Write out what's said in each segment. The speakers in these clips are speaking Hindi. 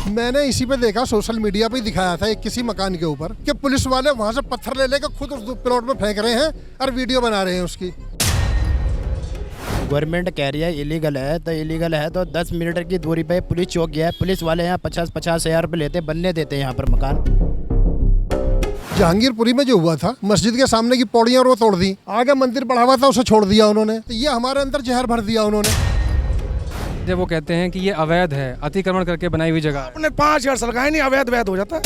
मैंने इसी पे देखा, सोशल मीडिया पे दिखाया था एक किसी मकान के ऊपर कि पुलिस वाले वहां से पत्थर ले लेकर खुद उस प्लॉट में फेंक रहे हैं और वीडियो बना रहे हैं उसकी। गवर्नमेंट कह रही है इलीगल है, तो इलीगल है तो 10 मीटर की दूरी पे पुलिस चौक गया है। पुलिस वाले यहाँ 50-50 हज़ार रुपये लेते, बनने देते हैं यहाँ पर मकान। जहांगीरपुरी में जो हुआ था, मस्जिद के सामने की पौड़ियां वो तोड़ दी, आगे मंदिर बढ़ा हुआ था उसे छोड़ दिया उन्होंने। तो ये हमारे अंदर जहर भर दिया उन्होंने। जब वो कहते हैं कि ये अवैध है, अतिक्रमण करके बनाई हुई जगह है। अपने 5 वर्ष लगाए नहीं, अवैध वैध हो जाता है।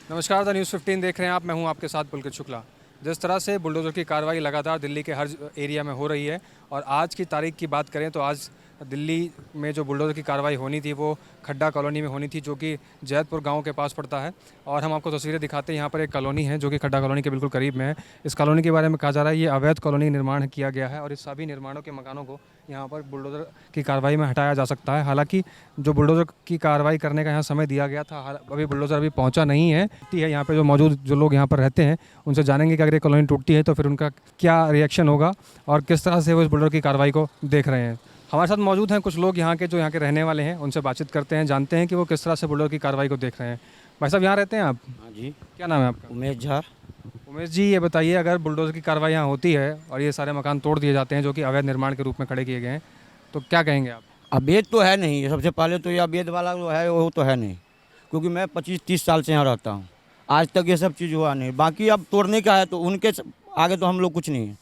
नमस्कार, द न्यूज़ 15 देख रहे हैं आप। मैं हूं आपके साथ पुलकित शुक्ला। जिस तरह से बुलडोज़र की कार्रवाई लगातार दिल्ली के हर एरिया में हो रही है, और आज की तारीख की बात करें तो आज दिल्ली में जो बुलडोज़र की कार्रवाई होनी थी वो खड्डा कॉलोनी में होनी थी, जो कि जैदपुर गांव के पास पड़ता है। और हम आपको तस्वीरें दिखाते हैं। यहाँ पर एक कॉलोनी है जो कि खड्डा कॉलोनी के बिल्कुल करीब में है। इस कॉलोनी के बारे में कहा जा रहा है ये अवैध कॉलोनी निर्माण किया गया है, और इस सभी निर्माणों के मकानों को यहाँ पर बुलडोज़र की कार्रवाई में हटाया जा सकता है। हालांकि जो बुलडोज़र की कार्रवाई करने का यहाँ समय दिया गया था, अभी बुलडोज़र अभी पहुँचा नहीं है। यहाँ पे जो मौजूद जो लोग यहाँ पर रहते हैं उनसे जानेंगे कि अगर ये कॉलोनी टूटती है तो फिर उनका क्या रिएक्शन होगा और किस तरह से वो इस बुलडोज़र की कार्रवाई को देख रहे हैं। हमारे साथ मौजूद हैं कुछ लोग यहाँ के जो रहने वाले हैं, उनसे बातचीत करते हैं, जानते हैं कि वो किस तरह से बुलडोज़र की कार्रवाई को देख रहे हैं। भाई साहब, यहाँ रहते हैं आप? हाँ जी। क्या नाम है आपका? उमेश झा। उमेश जी, ये बताइए, अगर बुलडोज़र की कार्रवाई यहाँ होती है और ये सारे मकान तोड़ दिए जाते हैं जो कि अवैध निर्माण के रूप में खड़े किए गए हैं, तो क्या कहेंगे आप? अवैध तो है नहीं, सबसे पहले तो ये अवैध वाला जो है वो तो है नहीं, क्योंकि मैं 25-30 साल से यहाँ रहता हूँ, आज तक ये सब चीज़ हुआ नहीं। बाकी अब तोड़ने का है तो उनके आगे तो हम लोग कुछ नहीं है,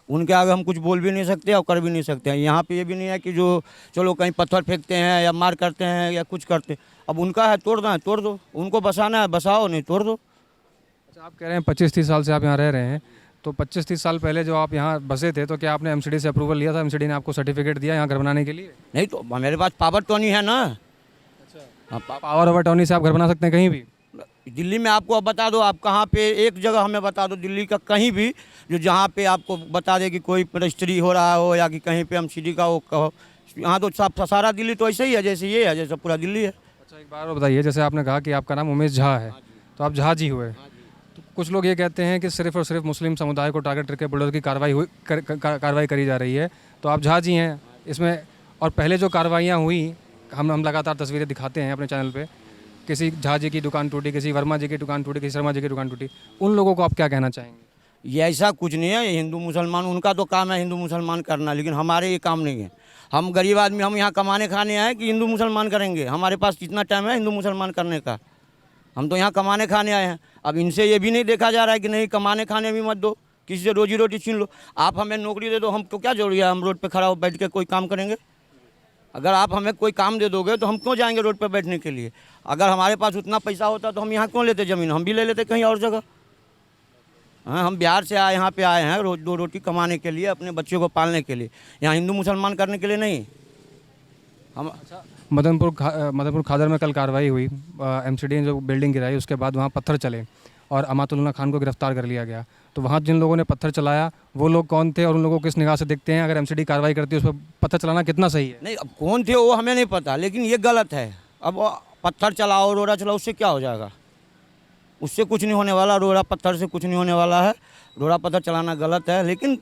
उनके आगे हम कुछ बोल भी नहीं सकते और कर भी नहीं सकते हैं। यहाँ पे ये भी नहीं है कि जो चलो कहीं पत्थर फेंकते हैं या मार करते हैं या कुछ करते हैं। अब उनका है, तोड़ना है तोड़ दो, उनको बसाना है बसाओ, नहीं तोड़ दो। अच्छा, आप कह रहे हैं 25-30 साल से आप यहाँ रह रहे हैं, तो 25-30 साल पहले जो आप यहाँ बसे थे तो क्या आपने एमसीडी से अप्रूवल लिया था? एमसीडी ने आपको सर्टिफिकेट दिया यहाँ घर बनाने के लिए? नहीं तो मेरे पास पावर तो नहीं है ना। अच्छा, हाँ, पावर ऑफ अटॉर्नी से आप घर बना सकते हैं कहीं भी? दिल्ली में आपको अब बता दो, आप कहाँ पे, एक जगह हमें बता दो दिल्ली का कहीं भी जो जहाँ पे आपको बता दे कि कोई रजिस्ट्री हो रहा हो या कि कहीं पे एमसीडी का हो कहो। यहाँ तो सब सारा दिल्ली तो ऐसे ही है जैसे ये है, जैसे पूरा दिल्ली है। अच्छा, एक बार बताइए, जैसे आपने कहा कि आपका नाम उमेश झा है, तो आप झा जी हुए। तो कुछ लोग ये कहते हैं कि सिर्फ और सिर्फ मुस्लिम समुदाय को टारगेट करके बुलडोज़र की कार्रवाई करी जा रही है, तो आप झा जी हैं इसमें। और पहले जो कार्रवाइयाँ हुई, हम लगातार तस्वीरें दिखाते हैं अपने चैनल पर, किसी झा जी की दुकान टूटी, किसी वर्मा जी की दुकान टूटी, किसी शर्मा जी की दुकान टूटी, उन लोगों को आप क्या कहना चाहेंगे? ये ऐसा कुछ नहीं है, ये हिंदू मुसलमान उनका तो काम है हिंदू मुसलमान करना, लेकिन हमारे ये काम नहीं है। हम गरीब आदमी, हम यहाँ कमाने खाने आए कि हिंदू मुसलमान करेंगे? हमारे पास कितना टाइम है हिंदू मुसलमान करने का? हम तो यहाँ कमाने खाने आए हैं। अब इनसे ये भी नहीं देखा जा रहा है कि नहीं कमाने खाने भी मत दो, किसी से रोजी रोटी छीन लो। आप हमें नौकरी दे दो, हमको क्या जरूरी है हम रोड पर खड़ा हो बैठ के कोई काम करेंगे? अगर आप हमें कोई काम दे दोगे तो हम क्यों जाएंगे रोड पर बैठने के लिए? अगर हमारे पास उतना पैसा होता तो हम यहाँ क्यों लेते ज़मीन? हम भी ले लेते कहीं और जगह। हाँ, हम बिहार से आए, यहाँ पे आए हैं रोज 2 रोटी कमाने के लिए, अपने बच्चों को पालने के लिए, यहाँ हिंदू मुसलमान करने के लिए नहीं। हम मदनपुर खादर में कल कार्रवाई हुई, एमसीडी ने जो बिल्डिंग गिराई उसके बाद वहाँ पत्थर चले और अमातुल्लाह खान को गिरफ्तार कर लिया गया। तो वहाँ जिन लोगों ने पत्थर चलाया वो लोग कौन थे और उन लोगों को किस निगाह से देखते हैं? अगर एमसीडी कार्रवाई करती है उस पर पत्थर चलाना कितना सही है? नहीं, अब कौन थे वो हमें नहीं पता, लेकिन ये गलत है। अब पत्थर चलाओ, रोड़ा चलाओ, उससे क्या हो जाएगा? उससे कुछ नहीं होने वाला, रोड़ा पत्थर से कुछ नहीं होने वाला है। रोड़ा पत्थर चलाना गलत है, लेकिन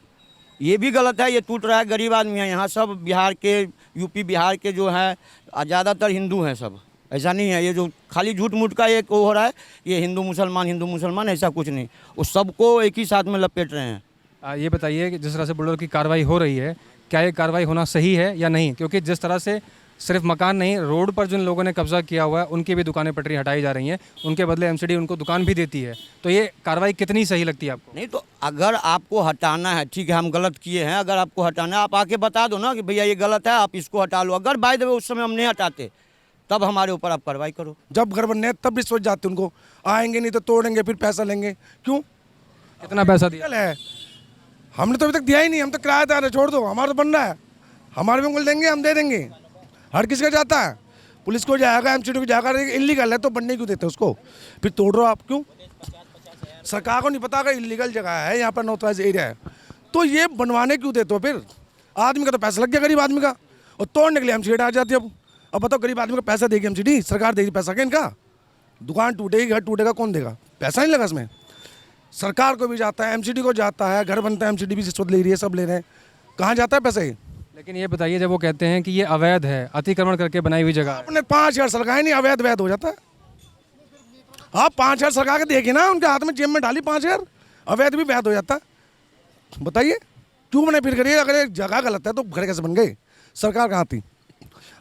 ये भी गलत है, ये टूट रहा है। गरीब आदमी है यहाँ, सब बिहार के, यूपी बिहार के जो हैं ज़्यादातर हिंदू हैं सब। ऐसा नहीं है ये जो खाली झूठ मूठ का एक हो रहा है, ये हिंदू मुसलमान, ऐसा कुछ नहीं। वो सबको एक ही साथ में लपेट रहे हैं। ये बताइए कि जिस तरह से बुलडोज़र की कार्रवाई हो रही है, क्या ये कार्रवाई होना सही है या नहीं? क्योंकि जिस तरह से सिर्फ मकान नहीं, रोड पर जिन लोगों ने कब्जा किया हुआ है उनकी भी दुकानें पटरी हटाई जा रही हैं, उनके बदले एमसीडी उनको दुकान भी देती है। तो ये कार्रवाई कितनी सही लगती है आपको? नहीं तो अगर आपको हटाना है, ठीक है हम गलत किए हैं, अगर आपको हटाना है आप आके बता दो ना कि भैया ये गलत है, आप इसको हटा लो। अगर बाय द वे उस समय हम नहीं हटाते तब हमारे ऊपर आप कार्रवाई करो। जब घर बनने तब भी सोच जाते उनको, आएंगे नहीं तो तोड़ेंगे, फिर पैसा लेंगे। क्यों? कितना पैसा दिया है? हमने तो अभी तक दिया ही नहीं, हम तो किराएदार है, छोड़ दो, हमारा तो बन रहा है, हमारे भी उंगल देंगे, हम दे देंगे। हर किसी का जाता है, पुलिस को जाएगा, एमसीडी को जाएगा, इलीगल है तो बनने क्यों देते उसको? फिर तोड़ रहे हो आप क्यों? सरकार को नहीं पता अगर इलीगल जगह है, यहाँ पर अनऑथराइज एरिया है, तो ये बनवाने क्यों देते हो? फिर आदमी का तो पैसा लग गया, गरीब आदमी का, और तोड़ने के लिए एमसीडी आ जाती है। अब बताओ, गरीब आदमी को पैसा देगी एमसीडी? सरकार देगी पैसा क्या इनका? दुकान टूटेगी, घर टूटेगा, कौन देगा? पैसा नहीं लगा इसमें। सरकार को भी जाता है, एमसीडी को जाता है, घर बनता है, एमसीडी भी रिश्वत ले रही है, सब ले रहे हैं। कहाँ जाता है पैसा? ये लेकिन ये बताइए, जब वो कहते हैं कि ये अवैध है, अतिक्रमण करके बनाई हुई जगह है, अपने 5,000 सरकारें नहीं, अवैध वैध हो जाता है। आप 5,000 सरकार के देखिए ना, उनके हाथ में जेब में डाली 5,000, अवैध भी वैध हो जाता। बताइए क्यों बने फिर करिए? अगर एक जगह गलत है तो घर कैसे बन गए? सरकार कहाँ थी?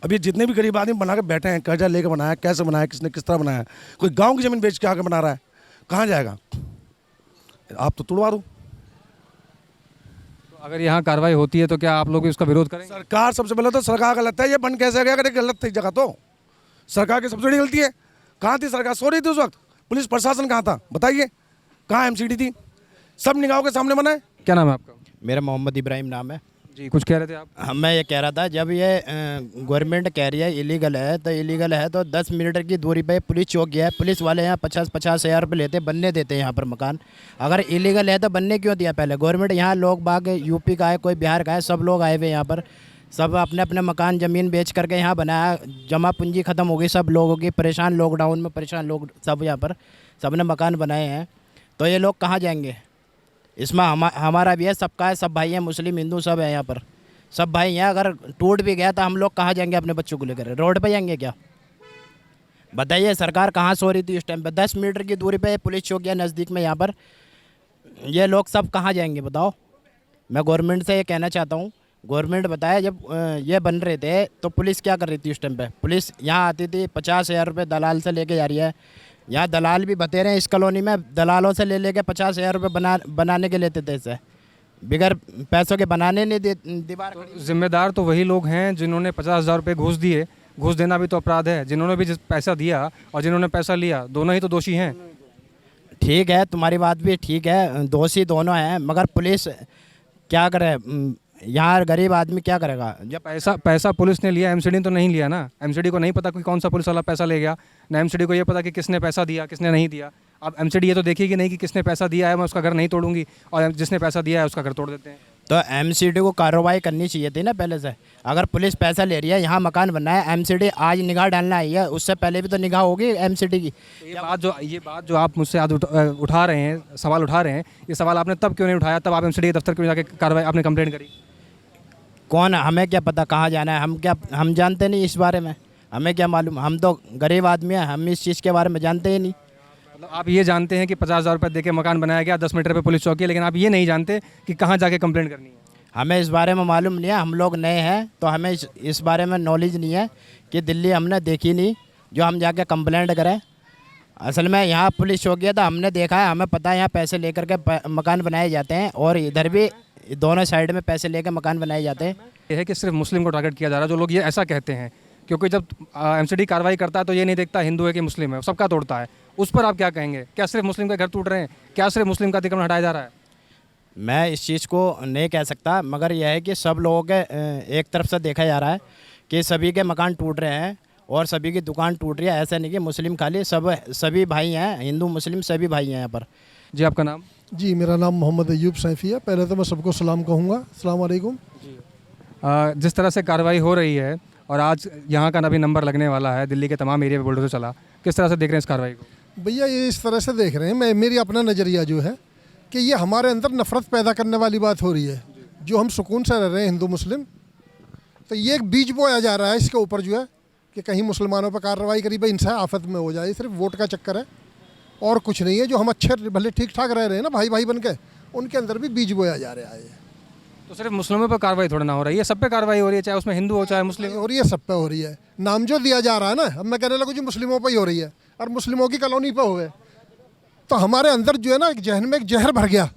अब ये जितने भी गरीब आदमी बना के बैठे हैं, कर्जा लेके बनाया, कैसे बनाया, किसने किस तरह बनाया? कोई गांव की ज़मीन बेच के आके बना रहा है, कहाँ जाएगा? आप तो तुड़वा दो। तो अगर यहाँ कार्रवाई होती है तो क्या आप लोग इसका विरोध करेंगे? सरकार सबसे पहले तो सरकार गलत है, ये बन कैसे गया? अगर गलत थी जगह तो सरकार की सबसे बड़ी गलती है। कहाँ थी सरकार? सो रही थी उस वक्त। पुलिस प्रशासन कहाँ था? बताइए, कहाँ एमसीडी थी? सब निगाहों के सामने बनाए। क्या नाम है आपका? मेरा मोहम्मद इब्राहिम नाम है। जी, कुछ कह रहे थे आप? मैं ये कह रहा था, जब ये गवर्नमेंट कह रही है इलीगल है, तो इलीगल है तो 10 मीटर की दूरी पे पुलिस चौक गया है। पुलिस वाले यहाँ 50-50 हज़ार रुपये लेते, बनने देते हैं यहाँ पर मकान। अगर इलीगल है तो बनने क्यों दिया पहले गवर्नमेंट? यहाँ लोग बाग यूपी का है, कोई बिहार का है, सब लोग आए हुए यहाँ पर, सब अपने अपने मकान ज़मीन बेच करके यहाँ बनाया। जमा पूंजी ख़त्म हो गई सब लोगों की, परेशान, लॉकडाउन में परेशान लोग सब यहाँ पर सब ने मकान बनाए हैं। तो ये लोग कहाँ जाएंगे? इसमें हमारा भी है, सबका है, सब भाई हैं, मुस्लिम हिंदू सब है यहाँ पर, सब भाई हैं। अगर टूट भी गया तो हम लोग कहाँ जाएंगे अपने बच्चों को लेकर? रोड पे जाएंगे क्या? बताइए, सरकार कहाँ सो रही थी उस टाइम पे? 10 मीटर की दूरी पे पुलिस चौक है नज़दीक में यहाँ पर, ये लोग सब कहाँ जाएंगे बताओ? मैं गवर्नमेंट से ये कहना चाहता हूँ, गवर्नमेंट बताया जब ये बन रहे थे तो पुलिस क्या कर रही थी उस टाइम पे? पुलिस यहाँ आती थी, 50,000 रुपये दलाल से लेके जा रही है। यहाँ दलाल भी बतेरे हैं, इस कॉलोनी में दलालों से ले लेके 50,000 रुपये बनाने के लेते थे, इसे बिगर पैसों के बनाने नहीं दीवार। तो जिम्मेदार तो वही लोग हैं जिन्होंने 50,000 रुपये घूस दिए। घूस देना भी तो अपराध है। जिन्होंने भी पैसा दिया और जिन्होंने पैसा लिया, दोनों ही तो दोषी हैं। ठीक है, तुम्हारी बात भी ठीक है, दोषी दोनों हैं, मगर पुलिस क्या करे? यहाँ गरीब आदमी क्या करेगा? जब पैसा पुलिस ने लिया, एमसीडी तो नहीं लिया ना। एमसीडी को नहीं पता कि कौन सा पुलिस वाला पैसा ले गया, ना एमसीडी को ये पता कि किसने पैसा दिया, किसने नहीं दिया। अब एमसीडी ये तो देखेगी नहीं कि किसने पैसा दिया है, मैं उसका घर नहीं तोड़ूंगी, और जिसने पैसा दिया है उसका घर तोड़ देते हैं। तो एमसीडी को कार्रवाई करनी चाहिए थी ना पहले से। अगर पुलिस पैसा ले रही है, यहाँ मकान बनना है, एमसीडी आज निगाह डालना आई है, उससे पहले भी तो निगाह होगी एमसीडी की। ये बात जो आप मुझसे आज उठा रहे हैं, सवाल उठा रहे हैं, ये सवाल आपने तब क्यों नहीं उठाया? तब आप एमसीडी के दफ्तर क्यों जाके कार्रवाई आपने कंप्लेंट करी? कौन? हमें क्या पता कहाँ जाना है? हम जानते नहीं इस बारे में, हमें क्या मालूम? हम तो गरीब आदमी हैं, हम इस चीज़ के बारे में जानते ही नहीं। मतलब आप ये जानते हैं कि 50,000 रुपये दे के मकान बनाया गया, 10 मीटर पे पुलिस चौकी है, लेकिन आप ये नहीं जानते कि कहाँ जाके कंप्लेंट करनी है। हमें इस बारे में मालूम नहीं है, हम लोग नए हैं तो हमें इस बारे में नॉलेज नहीं है कि दिल्ली हमने देखी नहीं जो हम जाके कंप्लेंट करें। असल में यहाँ पुलिस चौकी है तो हमने देखा है, हमें पता है यहाँ पैसे लेकर के मकान बनाए जाते हैं, और इधर भी दोनों साइड में पैसे लेकर मकान बनाए जाते हैं। ये है कि सिर्फ मुस्लिम को टारगेट किया जा रहा है, जो लोग ये ऐसा कहते हैं, क्योंकि जब एमसीडी कार्रवाई करता है तो ये नहीं देखता हिंदू है कि मुस्लिम है, सबका तोड़ता है। उस पर आप क्या कहेंगे? क्या सिर्फ मुस्लिम के घर टूट रहे हैं? क्या सिर्फ मुस्लिम का अतिक्रमण हटाया जा रहा है? मैं इस चीज़ को नहीं कह सकता, मगर यह है कि सब लोगों के एक तरफ से देखा जा रहा है कि सभी के मकान टूट रहे हैं और सभी की दुकान टूट रही है। ऐसा नहीं कि मुस्लिम खाली, सभी भाई हैं, हिंदू मुस्लिम सभी भाई हैं यहाँ पर। जी, आपका नाम? जी, मेरा नाम मोहम्मद अयूब सैफ़ी है। पहले तो मैं सबको सलाम कहूँगा, अस्सलाम वालेकुम। जिस तरह से कार्रवाई हो रही है और आज यहाँ का अभी नंबर लगने वाला है, दिल्ली के तमाम एरिया में बुलडोजर चला, किस तरह से देख रहे हैं इस कार्रवाई को? भैया ये इस तरह से देख रहे हैं, मेरी अपना नज़रिया जो है कि ये हमारे अंदर नफ़रत पैदा करने वाली बात हो रही है। जो हम सुकून से रह रहे हैं हिंदू मुस्लिम, तो ये एक बीज बोया जा रहा है इसके ऊपर जो है कि कहीं मुसलमानों पर कार्रवाई करी भाई इनसे आफत में हो जाए। सिर्फ वोट का चक्कर है और कुछ नहीं है। जो हम अच्छे भले ठीक ठाक रह रहे हैं ना भाई भाई बन के, उनके अंदर भी बीज बोया जा रहा है। तो सिर्फ मुस्लिमों पर कार्रवाई थोड़ा ना हो रही है, सब पे कार्रवाई हो रही है, चाहे उसमें हिंदू हो चाहे मुस्लिम हो रही है, सब पे हो रही है। नाम जो दिया जा रहा है ना, अब मैं कहने लगूँ जो मुस्लिमों पर ही हो रही है और मुस्लिमों की कॉलोनी पे हो गए, तो हमारे अंदर जो है ना एक जहन में एक जहर भर गया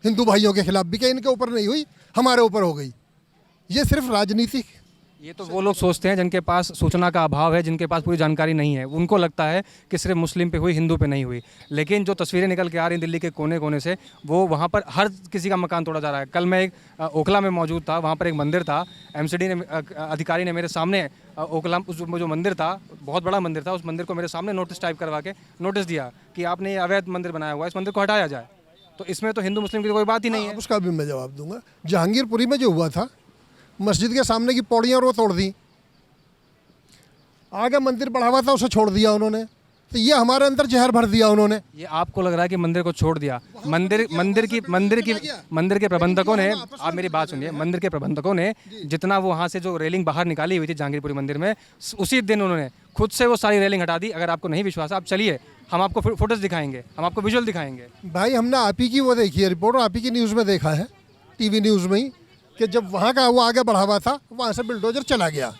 हिंदू भाइयों के खिलाफ भी, कि इनके ऊपर नहीं हुई हमारे ऊपर हो गई। ये सिर्फ राजनीति। ये तो वो लोग सोचते हैं जिनके पास सूचना का अभाव है, जिनके पास पूरी जानकारी नहीं है, उनको लगता है कि सिर्फ मुस्लिम पे हुई, हिंदू पे नहीं हुई। लेकिन जो तस्वीरें निकल के आ रही हैं दिल्ली के कोने कोने से, वो वहाँ पर हर किसी का मकान तोड़ा जा रहा है। कल मैं एक ओखला में मौजूद था, वहाँ पर एक मंदिर था, एमसीडी ने अधिकारी ने मेरे सामने ओखला जो मंदिर था, बहुत बड़ा मंदिर था, उस मंदिर को मेरे सामने नोटिस टाइप करवा के नोटिस दिया कि आपने ये अवैध मंदिर बनाया हुआ है, इस मंदिर को हटाया जाए। तो इसमें तो हिंदू मुस्लिम की कोई बात ही नहीं है। उसका भी मैं जवाब दूंगा। जहांगीरपुरी में जो हुआ था, मस्जिद के सामने की पौड़ियाँ और वो तोड़ दी, आगे मंदिर बढ़ावा था उसे छोड़ दिया उन्होंने, तो ये हमारे अंदर जहर भर दिया उन्होंने। ये आपको लग रहा है कि मंदिर को छोड़ दिया? मंदिर के प्रबंधकों ने, आप मेरी बात सुनिए, मंदिर के प्रबंधकों ने जितना वो वहाँ से जो रेलिंग बाहर निकाली हुई थी जहांगीरपुरी मंदिर में, उसी दिन उन्होंने खुद से वो सारी रेलिंग हटा दी। अगर आपको नहीं विश्वास है, आप चलिए, हम आपको फोटोज दिखाएंगे, हम आपको विजुअल दिखाएंगे। भाई हमने आप ही की वो देखी है रिपोर्ट, आप ही की न्यूज़ में देखा है, टीवी न्यूज़ में ही, कि जब वहाँ का वो आगे बढ़ा हुआ था, वहाँ से बुलडोजर चला गया।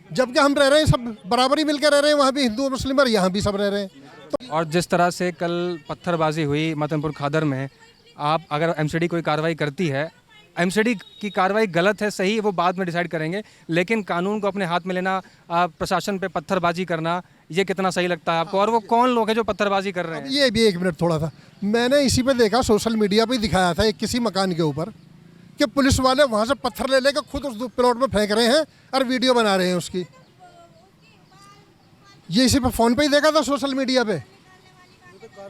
जबकि हम रह रहे हैं सब बराबर ही मिलकर रह रहे हैं, वहाँ भी हिंदू मुस्लिम और यहाँ भी सब रह रहे हैं। तो और जिस तरह से कल पत्थरबाजी हुई मतनपुर खादर में, आप अगर एमसीडी कोई कार्रवाई करती है, एमसीडी की कार्रवाई गलत है सही वो बाद में डिसाइड करेंगे, लेकिन कानून को अपने हाथ में लेना, प्रशासन पे पत्थरबाजी करना, ये कितना सही लगता है आपको? और वो कौन लोग हैं जो पत्थरबाजी कर रहे हैं? ये भी एक मिनट थोड़ा सा, मैंने इसी पे देखा, सोशल मीडिया पे दिखाया था एक किसी मकान के ऊपर कि पुलिस वाले वहाँ से पत्थर ले लेकर खुद उस प्लॉट में फेंक रहे हैं और वीडियो बना रहे हैं उसकी। ये इसी पे फ़ोन पे ही देखा था सोशल मीडिया पे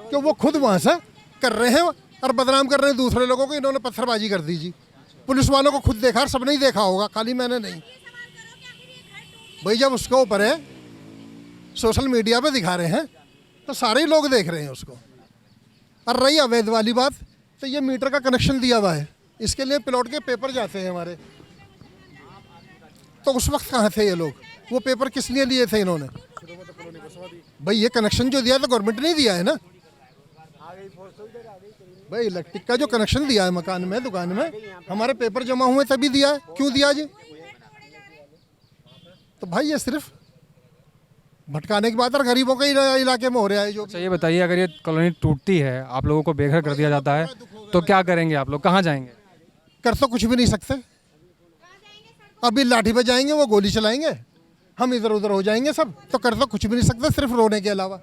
कि वो खुद वहाँ से कर रहे हैं और बदनाम कर रहे हैं दूसरे लोगों को, इन्होंने पत्थरबाजी कर दी जी। पुलिस वालों को खुद देखा, सब नहीं देखा होगा, खाली मैंने नहीं। भाई जब उसके ऊपर है, सोशल मीडिया पे दिखा रहे हैं, तो सारे ही लोग देख रहे हैं उसको। और रही अवैध वाली बात, तो ये मीटर का कनेक्शन दिया हुआ है, इसके लिए प्लॉट के पेपर जाते हैं हमारे। तो उस वक्त कहाँ थे ये लोग? वो पेपर किस लिए लिए थे इन्होंने? भाई ये कनेक्शन जो दिया तो गवर्नमेंट ने दिया है ना। भाई इलेक्ट्रिक का जो कनेक्शन दिया है मकान में, दुकान में, हमारे पेपर जमा हुए तभी दिया है। क्यों दिया जी? तो भाई ये सिर्फ भटकाने की बात और गरीबों के इलाके में हो रहा है जो। अच्छा ये बताइए, अगर ये कॉलोनी टूटती है, आप लोगों को बेघर कर दिया जाता है, तो क्या करेंगे आप लोग? कहाँ जाएंगे? कर तो कुछ भी नहीं सकते। अभी लाठी पे जाएंगे, वो गोली चलाएंगे, हम इधर उधर हो जाएंगे सब। तो कर तो कुछ भी नहीं सकते, सिर्फ रोने के अलावा।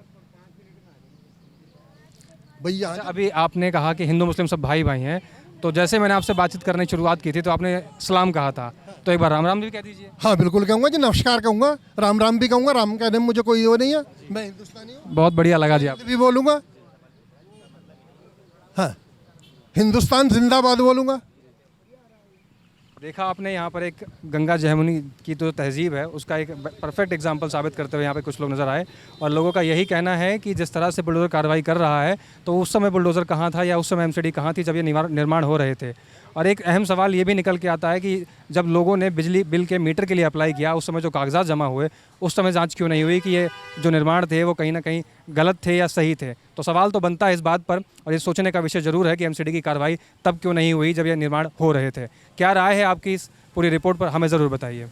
भैया अच्छा, अभी आपने कहा कि हिंदू मुस्लिम सब भाई भाई हैं, तो जैसे मैंने आपसे बातचीत करने की शुरुआत की थी तो आपने सलाम कहा था, तो एक बार राम राम भी कह दीजिए। हाँ बिल्कुल कहूँगा जी, नमस्कार कहूँगा, राम राम भी कहूँगा। राम कहने में मुझे कोई वो नहीं है, मैं हिंदुस्तानी हूँ। बहुत बढ़िया लगा जी। आप भी बोलूँगा, हाँ हिंदुस्तान जिंदाबाद बोलूँगा। देखा आपने यहाँ पर एक गंगा जमुनी की जो तहजीब है उसका एक परफेक्ट एग्जांपल साबित करते हुए यहाँ पे कुछ लोग नज़र आए, और लोगों का यही कहना है कि जिस तरह से बुलडोज़र कार्रवाई कर रहा है, तो उस समय बुलडोज़र कहाँ था या उस समय एमसीडी कहाँ थी जब ये निर्माण हो रहे थे। और एक अहम सवाल ये भी निकल के आता है कि जब लोगों ने बिजली बिल के मीटर के लिए अप्लाई किया, उस समय जो कागजात जमा हुए, उस समय जांच क्यों नहीं हुई कि ये जो निर्माण थे वो कहीं ना कहीं गलत थे या सही थे? तो सवाल तो बनता है इस बात पर, और ये सोचने का विषय ज़रूर है कि एमसीडी की कार्रवाई तब क्यों नहीं हुई जब ये निर्माण हो रहे थे। क्या राय है आपकी इस पूरी रिपोर्ट पर, हमें ज़रूर बताइए।